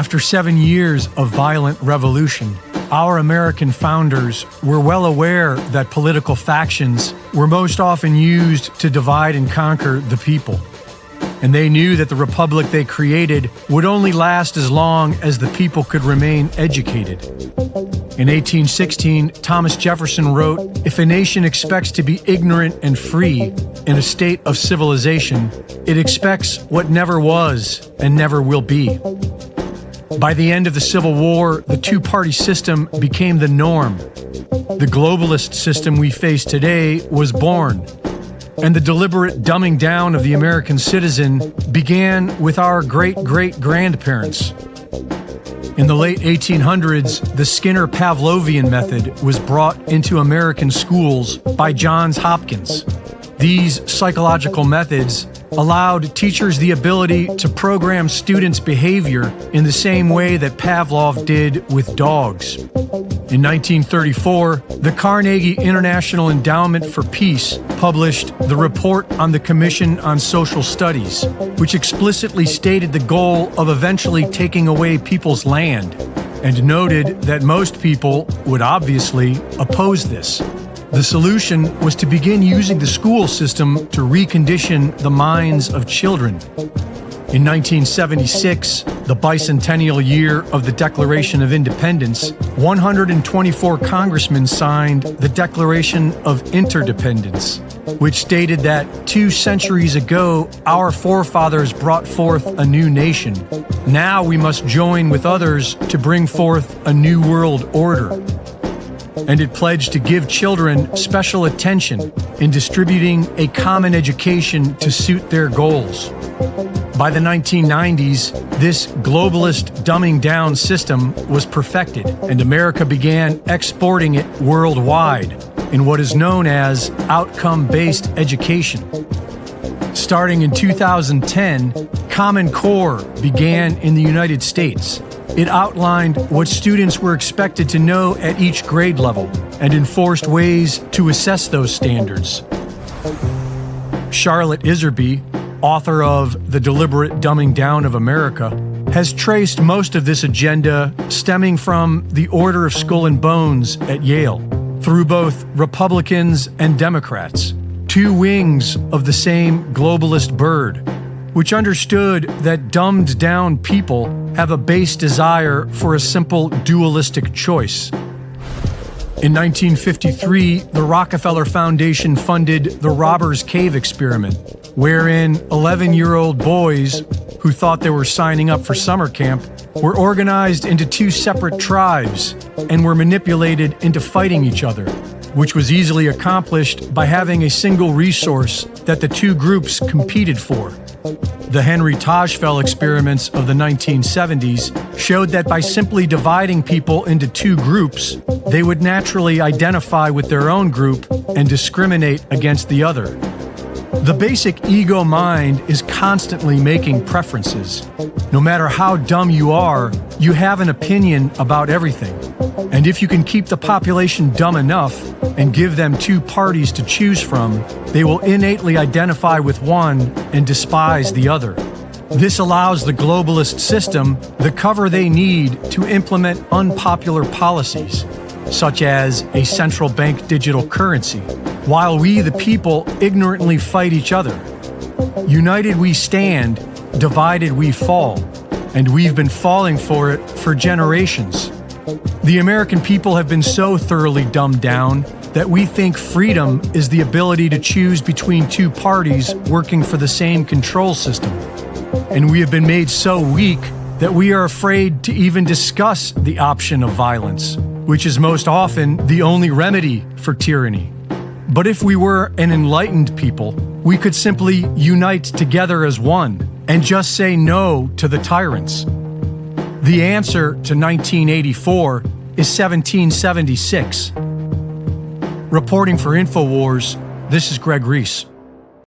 After 7 years of violent revolution, our American founders were well aware that political factions were most often used to divide and conquer the people. And they knew that the republic they created would only last as long as the people could remain educated. In 1816, Thomas Jefferson wrote, "If a nation expects to be ignorant and free in a state of civilization, it expects what never was and never will be." By the end of the Civil War, the two-party system became the norm. The globalist system we face today was born, and the deliberate dumbing down of the American citizen began with our great-great-grandparents. In the late 1800s, the Skinner-Pavlovian method was brought into American schools by Johns Hopkins. These psychological methods allowed teachers the ability to program students' behavior in the same way that Pavlov did with dogs. In 1934, the Carnegie International Endowment for Peace published the Report on the Commission on Social Studies, which explicitly stated the goal of eventually taking away people's land, and noted that most people would obviously oppose this. The solution was to begin using the school system to recondition the minds of children. In 1976, the bicentennial year of the Declaration of Independence, 124 congressmen signed the Declaration of Interdependence, which stated that 2 centuries ago, our forefathers brought forth a new nation. Now we must join with others to bring forth a new world order. And it pledged to give children special attention in distributing a common education to suit their goals. By the 1990s, this globalist dumbing down system was perfected, and America began exporting it worldwide in what is known as outcome-based education. Starting in 2010, Common Core began in the United States. It outlined what students were expected to know at each grade level and enforced ways to assess those standards. Charlotte Iserby, author of The Deliberate Dumbing Down of America, has traced most of this agenda stemming from the Order of Skull and Bones at Yale, through both Republicans and Democrats, 2 wings of the same globalist bird, which understood that dumbed down people have a base desire for a simple dualistic choice. In 1953, the Rockefeller Foundation funded the Robbers Cave experiment, wherein 11-year-old boys who thought they were signing up for summer camp were organized into 2 separate tribes and were manipulated into fighting each other, which was easily accomplished by having a single resource that the 2 groups competed for. The Henry Tajfel experiments of the 1970s showed that by simply dividing people into 2 groups, they would naturally identify with their own group and discriminate against the other. The basic ego mind is constantly making preferences. No matter how dumb you are, you have an opinion about everything. And if you can keep the population dumb enough and give them 2 parties to choose from, they will innately identify with one and despise the other. This allows the globalist system the cover they need to implement unpopular policies, such as a central bank digital currency, while we, the people, ignorantly fight each other. United we stand, divided we fall, and we've been falling for it for generations. The American people have been so thoroughly dumbed down that we think freedom is the ability to choose between 2 parties working for the same control system. And we have been made so weak that we are afraid to even discuss the option of violence, which is most often the only remedy for tyranny. But if we were an enlightened people, we could simply unite together as one and just say no to the tyrants. The answer to 1984 is 1776. Reporting for Infowars, this is Reese.